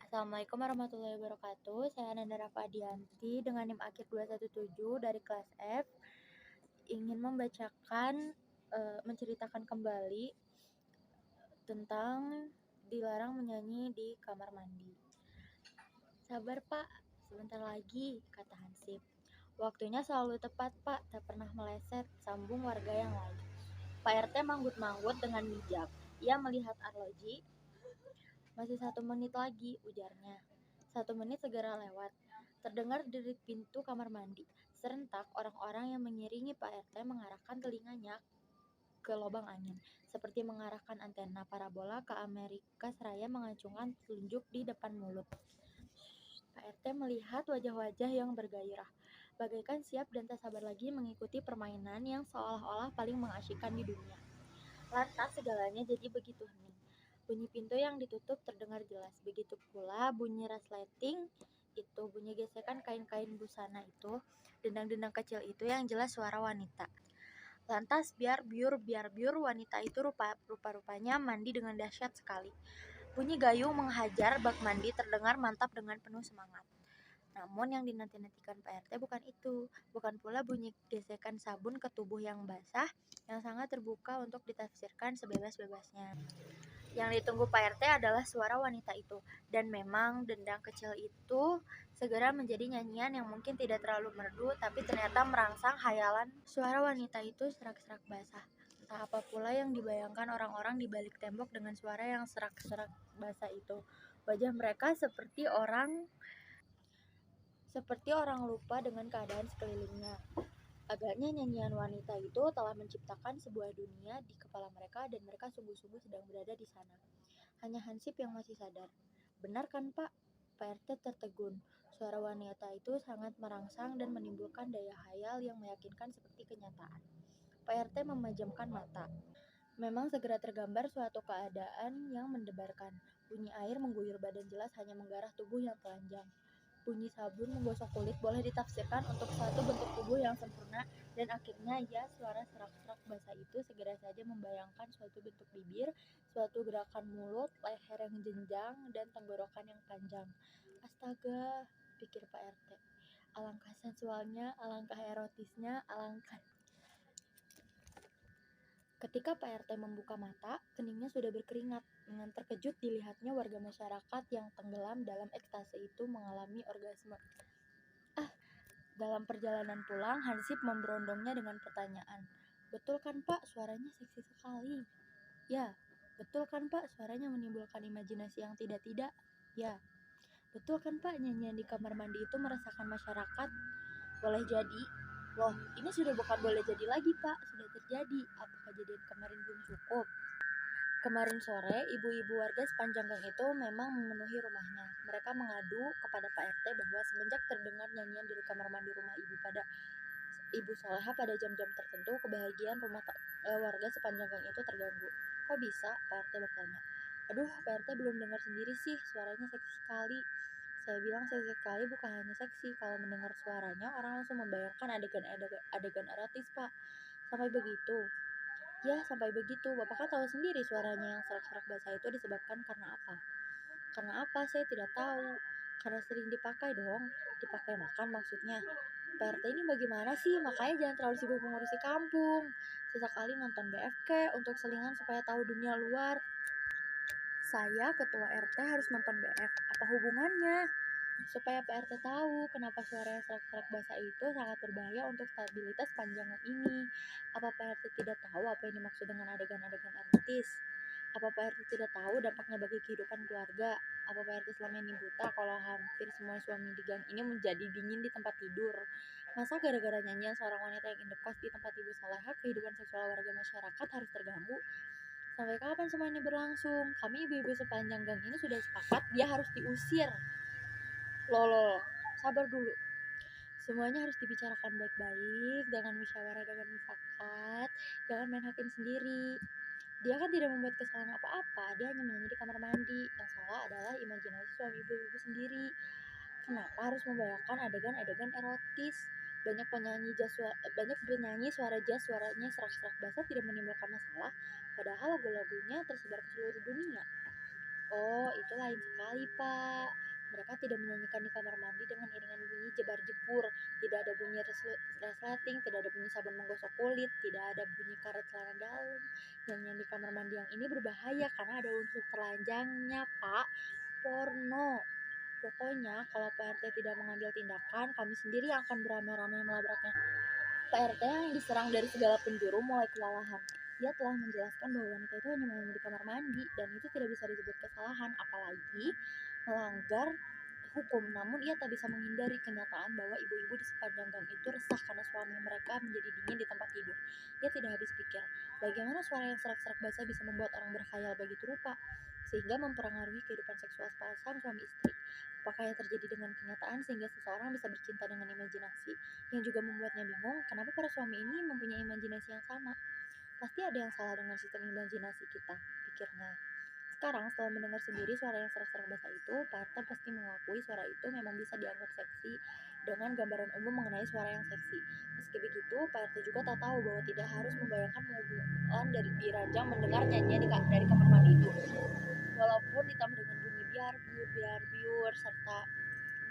Assalamualaikum warahmatullahi wabarakatuh. Saya Nanda Rafadianti dengan NIM akhir 217 dari kelas F ingin menceritakan kembali tentang dilarang menyanyi di kamar mandi. Sabar Pak, sebentar lagi, kata Hansip. Waktunya selalu tepat Pak, tak pernah meleset, sambung warga yang lain. Pak RT manggut-manggut dengan bijak. Ia melihat arloji. Masih 1 menit lagi, ujarnya. 1 menit segera lewat. Terdengar derit pintu kamar mandi. Serentak, orang-orang yang mengiringi Pak RT mengarahkan telinganya ke lubang angin, seperti mengarahkan antena parabola ke Amerika Seraya mengacungkan telunjuk di depan mulut. Pak RT melihat wajah-wajah yang bergairah, bagaikan siap dan tak sabar lagi mengikuti permainan yang seolah-olah paling mengasyikkan di dunia. Lantas segalanya jadi begitu hening. Bunyi pintu yang ditutup terdengar jelas, begitu pula bunyi resleting itu, bunyi gesekan kain-kain busana itu, dendang-dendang kecil itu yang jelas suara wanita. Lantas biar biur wanita itu rupa-rupanya mandi dengan dahsyat sekali. Bunyi gayung menghajar bak mandi terdengar mantap dengan penuh semangat. Namun yang dinanti-nantikan Pak RT bukan itu, bukan pula bunyi gesekan sabun ke tubuh yang basah yang sangat terbuka untuk ditafsirkan sebebas-bebasnya. Yang ditunggu Pak RT adalah suara wanita itu, dan memang dendang kecil itu segera menjadi nyanyian yang mungkin tidak terlalu merdu, tapi ternyata merangsang hayalan. Suara wanita itu serak-serak basah. Entah apa pula yang dibayangkan orang-orang di balik tembok dengan suara yang serak-serak basah itu. Wajah mereka seperti orang lupa dengan keadaan sekelilingnya. Agaknya nyanyian wanita itu telah menciptakan sebuah dunia di kepala mereka dan mereka sungguh-sungguh sedang berada di sana. Hanya Hansip yang masih sadar. Benar kan Pak? Pak RT tertegun. Suara wanita itu sangat merangsang dan menimbulkan daya hayal yang meyakinkan seperti kenyataan. Pak RT memejamkan mata. Memang segera tergambar suatu keadaan yang mendebarkan. Bunyi air mengguyur badan jelas hanya menggarah tubuh yang telanjang. Bunyi sabun menggosok kulit boleh ditafsirkan untuk suatu bentuk tubuh yang sempurna, dan akhirnya ya suara serak-serak basah itu segera saja membayangkan suatu bentuk bibir, suatu gerakan mulut, leher yang jenjang, dan tenggorokan yang panjang. Astaga, pikir Pak RT. Alangkah sensualnya, alangkah erotisnya, alangkah. Ketika Pak RT membuka mata, keningnya sudah berkeringat. Dengan terkejut dilihatnya warga masyarakat yang tenggelam dalam ekstase itu mengalami orgasme. Dalam perjalanan pulang, Hansip memberondongnya dengan pertanyaan. Betul kan Pak, suaranya seksi sekali? Ya. Betul kan Pak, suaranya menimbulkan imajinasi yang tidak-tidak? Ya. Betul kan Pak, nyanyian di kamar mandi itu meresahkan masyarakat? Boleh jadi. Loh, ini sudah bukan boleh jadi lagi Pak, sudah terjadi. Apa kejadian kemarin belum cukup? Kemarin sore, ibu-ibu warga sepanjang gang itu memang memenuhi rumahnya. Mereka mengadu kepada Pak RT bahwa semenjak terdengar nyanyian dari kamar mandi rumah Ibu Soleha pada jam-jam tertentu, kebahagiaan warga sepanjang gang itu terganggu. Kok bisa? Pak RT bertanya. Aduh, Pak RT belum dengar sendiri sih, suaranya seksi sekali. Saya bilang seksi sekali bukan hanya seksi, kalau mendengar suaranya orang langsung membayangkan adegan erotis Pak. Sampai begitu. Ya, sampai begitu. Bapak kan tahu sendiri suaranya yang serak-serak basah itu disebabkan karena apa? Karena apa? Saya tidak tahu. Karena sering dipakai dong. Dipakai makan maksudnya. PRT ini bagaimana sih? Makanya jangan terlalu sibuk mengurusi kampung. Sesekali nonton BFK untuk selingan supaya tahu dunia luar. Saya ketua RT harus nonton BF. Apa hubungannya? Supaya PRT tahu kenapa suara serak-serak basah itu sangat berbahaya untuk stabilitas panjang ini. Apa PRT tidak tahu apa yang dimaksud dengan adegan-adegan erotis? Apa PRT tidak tahu dampaknya bagi kehidupan keluarga? Apa PRT selama ini buta kalau hampir semua suami di gang ini menjadi dingin di tempat tidur? Masa gara-gara nyanyian seorang wanita yang indekos di tempat Ibu Soleha, kehidupan seksual warga masyarakat harus terganggu? Sampai kapan semua ini berlangsung? Kami ibu-ibu sepanjang gang ini sudah sepakat dia harus diusir. Loh, sabar dulu. Semuanya harus dibicarakan baik-baik, dengan musyawarah, dengan mufakat. Jangan main hakim sendiri. Dia kan tidak membuat kesalahan apa-apa, dia hanya menyanyi di kamar mandi. Yang salah adalah imajinasi suami ibu-ibu sendiri. Kenapa harus membayangkan adegan-adegan erotis? Banyak penyanyi suara jazz suaranya serak-serak basah tidak menimbulkan masalah, padahal lagu-lagunya tersebar ke seluruh dunia. Oh, itu lain sekali, Pak. Mereka tidak menyanyikan di kamar mandi dengan iringan bunyi jebar-jebur, tidak ada bunyi resleting, tidak ada bunyi sabun menggosok kulit, tidak ada bunyi karet celana dalam. Nyanyian di kamar mandi yang ini berbahaya karena ada unsur telanjangnya, Pak. Porno. Pokoknya, kalau Pak RT tidak mengambil tindakan, kami sendiri yang akan beramai-ramai melabraknya. Pak RT yang diserang dari segala penjuru mulai kewalahan. Ia telah menjelaskan bahwa wanita itu hanya menyanyi di kamar mandi dan itu tidak bisa disebut kesalahan, apalagi melanggar hukum. Namun ia tak bisa menghindari kenyataan bahwa ibu-ibu di sepanjang gang itu resah karena suami mereka menjadi dingin di tempat tidur. Ia tidak habis pikir, bagaimana suara yang serak-serak basah bisa membuat orang berkhayal begitu rupa, sehingga mempengaruhi kehidupan seksual sepasang suami istri. Apakah yang terjadi dengan kenyataan sehingga seseorang bisa bercinta dengan imajinasi? Yang juga membuatnya bingung, kenapa para suami ini mempunyai imajinasi yang sama? Pasti ada yang salah dengan sistem imajinasi kita, pikirnya. Sekarang setelah mendengar sendiri suara yang serak-serak basah itu, Pak RT pasti mengakui suara itu memang bisa dianggap seksi dengan gambaran umum mengenai suara yang seksi. Meski begitu, Pak RT juga tak tahu bahwa tidak harus membayangkan pengumuman dari diranjang mendengar nyanyian dari kamar mandi itu. Walaupun ditambah dengan bunyi biar biur, serta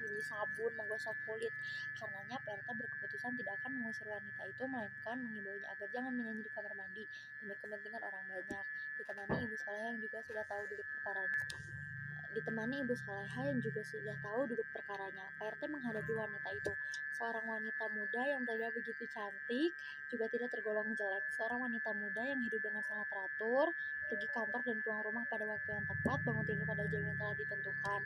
bunyi sabun menggosok kulit. Karenanya PRT berkeputusan tidak akan mengusir wanita itu, melainkan mengimbaunya agar jangan menyanyi di kamar mandi demi kepentingan orang banyak. Ditemani Ibu Soleha yang juga sudah tahu duduk perkaranya, PRT menghadapi wanita itu. Seorang wanita muda yang tidak begitu cantik, juga tidak tergolong jelek. Seorang wanita muda yang hidup dengan sangat teratur, pergi kantor dan pulang rumah pada waktu yang tepat, bangun tidur pada jam yang telah ditentukan,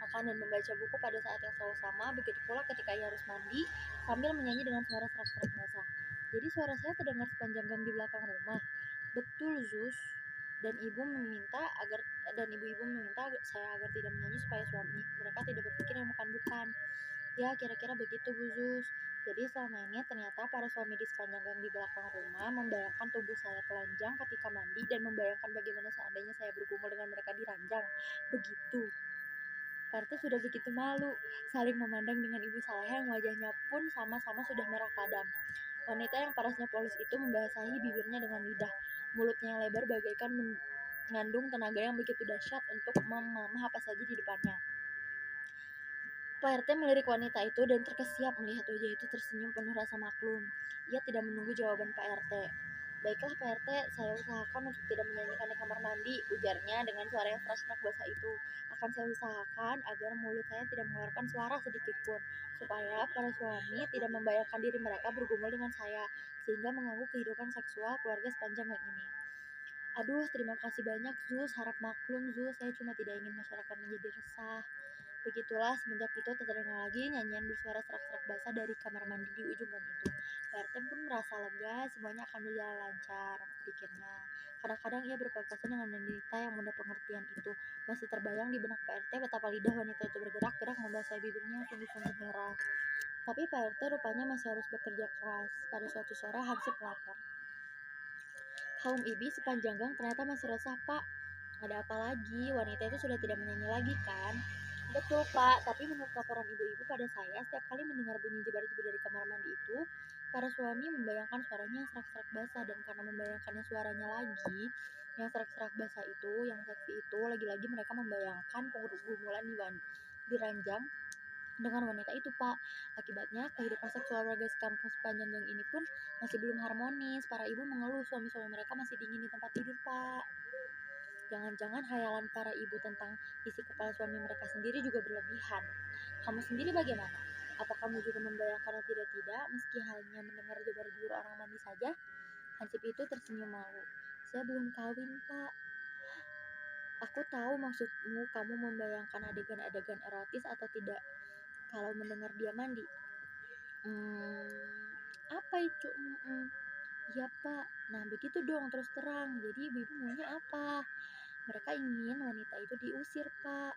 makan dan membaca buku pada saat yang selalu sama. Begitu pula ketika ia harus mandi, sambil menyanyi dengan suara serak-serak basah. Jadi suara saya terdengar sepanjang gang di belakang rumah. Betul, Zus. Dan ibu-ibu meminta saya agar tidak menyanyi supaya suami mereka tidak berpikir yang bukan-bukan. Ya, kira-kira begitu, Bu Zus. Jadi selama ini ternyata para suami di sepanjang gang di belakang rumah membayangkan tubuh saya telanjang ketika mandi dan membayangkan bagaimana seandainya saya bergumul dengan mereka di ranjang. Begitu. Pak RT sudah begitu malu, saling memandang dengan Ibu Saleha yang wajahnya pun sama-sama sudah merah padam. Wanita yang parasnya polos itu membasahi bibirnya dengan lidah. Mulutnya yang lebar bagaikan mengandung tenaga yang begitu dahsyat untuk memamah apa saja di depannya. Pak RT melirik wanita itu dan terkesiap melihat wajah itu tersenyum penuh rasa maklum. Ia tidak menunggu jawaban Pak RT. Baiklah Pak RT, saya usahakan untuk tidak menyanyikan di kamar mandi, ujarnya dengan suara yang serak-serak basah itu. Akan saya usahakan agar mulut saya tidak mengeluarkan suara sedikit pun, supaya para suami tidak membayangkan diri mereka bergumul dengan saya, sehingga mengganggu kehidupan seksual keluarga sepanjang gang ini. Aduh, terima kasih banyak Zus, harap maklum Zus, saya cuma tidak ingin masyarakat menjadi resah. Begitulah, semenjak itu terdengar lagi nyanyian bersuara serak-serak basah dari kamar mandi di ujung gang itu. Pak RT pun merasa lega, semuanya akan berjalan lancar, pikirnya. Kadang-kadang ia berpapasan dengan wanita yang mudah pengertian itu. Masih terbayang di benak Pak RT betapa lidah wanita itu bergerak-gerak membasahi bibirnya yang sungguh-sungguh merah. Tapi Pak RT rupanya masih harus bekerja keras. Pada suatu sore Hansip melapor. Kaum ibi sepanjang gang ternyata masih resah, Pak. Ada apa lagi? Wanita itu sudah tidak menyanyi lagi, kan? Betul, Pak. Tapi menurut laporan ibu-ibu pada saya, setiap kali mendengar bunyi jebar-jebar dari kamar mandi itu, para suami membayangkan suaranya yang serak-serak basah. Dan karena membayangkannya suaranya lagi, yang serak-serak basah itu, yang seksi itu, lagi-lagi mereka membayangkan pergumulan di ranjang dengan wanita itu, Pak. Akibatnya, kehidupan seksual warga sekampung sepanjang gang ini pun masih belum harmonis. Para ibu mengeluh suami-suami mereka masih dingin di tempat tidur, Pak. Jangan-jangan hayalan para ibu tentang isi kepala suami mereka sendiri juga berlebihan. Kamu sendiri bagaimana? Apa kamu juga membayangkan tidak meski hanya mendengar jebar-jebur orang mandi saja? Hansip itu tersenyum malu. Saya belum kawin, Pak. Aku tahu maksudmu, kamu membayangkan adegan-adegan erotis atau tidak kalau mendengar dia mandi. Apa itu? Ya Pak. Nah begitu dong, terus terang. Jadi ibu-ibu maunya apa? Mereka ingin wanita itu diusir, Pak.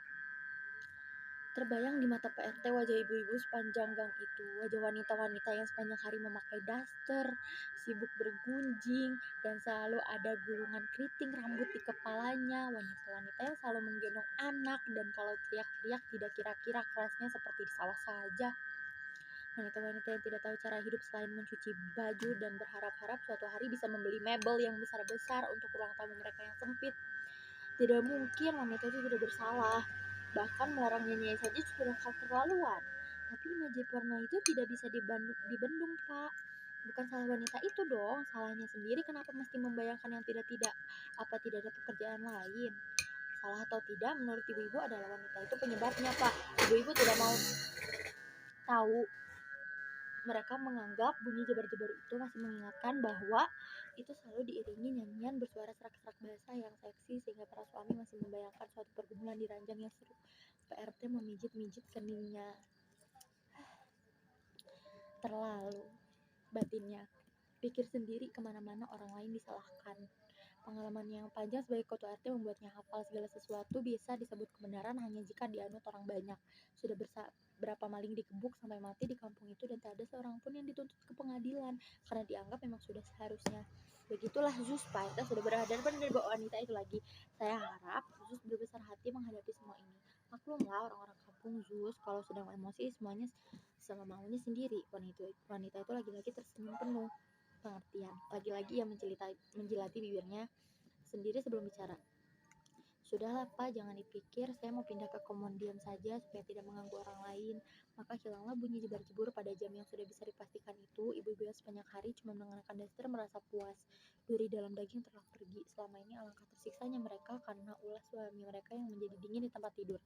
Terbayang di mata Pak RT wajah ibu-ibu sepanjang gang itu. Wajah wanita-wanita yang sepanjang hari memakai daster, sibuk bergunjing, dan selalu ada gulungan keriting rambut di kepalanya. Wanita-wanita yang selalu menggendong anak, dan kalau teriak-teriak tidak kira-kira kerasnya seperti di sawah saja. Wanita-wanita yang tidak tahu cara hidup selain mencuci baju dan berharap-harap suatu hari bisa membeli mebel yang besar-besar untuk ruang tamu mereka yang sempit. Tidak mungkin wanita itu tidak bersalah. Bahkan melarang nyanyi saja sudah keterlaluan. Tapi imaji porno itu tidak bisa dibendung, Pak. Bukan salah wanita itu dong, salahnya sendiri. Kenapa mesti membayangkan yang tidak-tidak? Apa tidak ada pekerjaan lain? Salah atau tidak, menurut ibu-ibu adalah wanita itu penyebabnya, Pak. Ibu-ibu tidak mau tahu. Mereka menganggap bunyi jebar-jebar itu masih mengingatkan bahwa itu selalu diiringi nyanyian bersuara serak-serak basah yang seksi, sehingga para suami masih membayangkan suatu pergumulan di ranjang yang seru. PRT memijit-mijit keningnya. Terlalu batinnya. Pikir sendiri, kemana-mana orang lain disalahkan. Pengalaman yang panjang sebagai ketua RT membuatnya hafal segala sesuatu bisa disebut kebenaran hanya jika dianut orang banyak. Sudah berapa maling dikebuk sampai mati di kampung itu dan tak ada seorang pun yang dituntut ke pengadilan karena dianggap memang sudah seharusnya. Begitulah Zeus, Pak RT sudah berhadapan dengan wanita itu lagi. Saya harap Zeus berbesar hati menghadapi semua ini. Maklumlah orang-orang kampung Zeus kalau sedang emosi semuanya sama maunya sendiri. Wanita itu lagi-lagi tersenyum penuh pengertian. Lagi-lagi ia menjilati bibirnya sendiri sebelum bicara. Sudahlah Pak, jangan dipikir, saya mau pindah ke komon diam saja supaya tidak mengganggu orang lain. Maka hilanglah bunyi jebar-jebur pada jam yang sudah bisa dipastikan itu. Ibu-ibu yang sepanjang hari cuma mengenakan daster merasa puas. Duri dalam daging telah pergi. Selama ini alangkah tersiksanya mereka karena ulah suami mereka yang menjadi dingin di tempat tidur.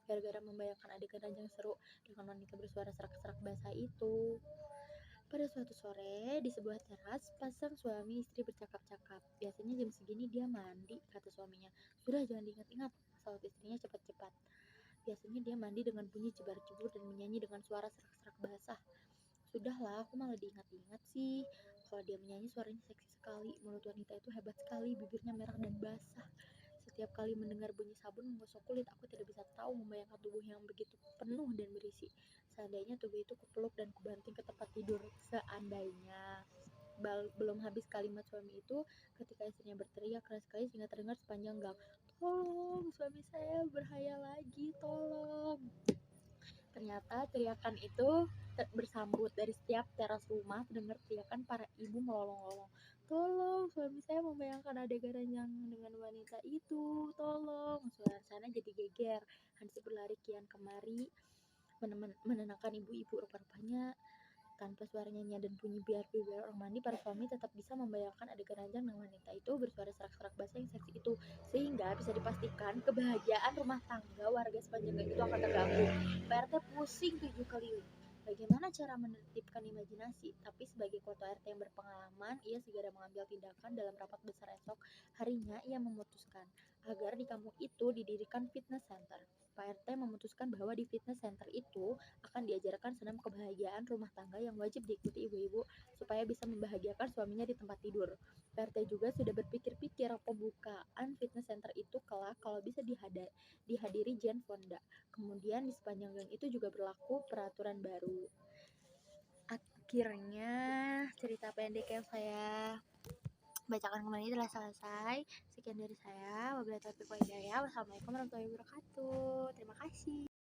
Gara-gara membayangkan adegan ranjang seru dengan wanita bersuara serak-serak basah itu. Pada suatu sore, di sebuah teras, pasang suami istri bercakap-cakap. Biasanya jam segini dia mandi, kata suaminya. Sudah, jangan diingat-ingat, sahut istrinya cepat-cepat. Biasanya dia mandi dengan bunyi jebar-jebur dan menyanyi dengan suara serak-serak basah. Sudahlah, aku malah diingat-ingat sih. Kalau dia menyanyi suaranya seksi sekali. Mulut wanita itu hebat sekali, bibirnya merah dan basah. Setiap kali mendengar bunyi sabun menggosok kulit, aku tidak bisa tahu membayangkan tubuh yang begitu penuh dan berisi. Seandainya tubuh itu kupeluk dan kubanting ke tempat tidur. Seandainya. Belum habis kalimat suami itu, ketika istrinya berteriak keras sekali sehingga terdengar sepanjang gang. Tolong, suami saya berhayal lagi, tolong. Ternyata teriakan itu bersambut dari setiap teras rumah. Terdengar teriakan para ibu melolong-lolong. Tolong, suami saya membayangkan adegan yang dengan wanita itu. Tolong. Suasana jadi geger. Hansip berlari kian kemari menenangkan ibu-ibu. Rupa-rupanya tanpa suara nyanyian dan bunyi biar orang mandi, para suami tetap bisa membayangkan adegan ranjang dengan wanita itu bersuara serak-serak basah yang seksi itu, sehingga bisa dipastikan kebahagiaan rumah tangga warga sepanjang gang itu akan terganggu. PRT pusing 7 keliling. Bagaimana cara menertibkan imajinasi? Tapi sebagai ketua RT yang berpengalaman, ia segera mengambil tindakan. Dalam rapat besar esok harinya, ia memutuskan agar di kampung itu didirikan fitness center. Pak RT memutuskan bahwa di fitness center itu akan diajarkan senam kebahagiaan rumah tangga yang wajib diikuti ibu-ibu supaya bisa membahagiakan suaminya di tempat tidur. PRT juga sudah berpikir-pikir pembukaan fitness center itu kelak kalau bisa dihadiri Jane Fonda. Kemudian di sepanjang gang itu juga berlaku peraturan baru. Akhirnya cerita pendek yang saya bacakan kemarin telah selesai. Sekian dari saya. Wabillahi taufiq wal hidayah. Wassalamualaikum warahmatullahi wabarakatuh. Terima kasih.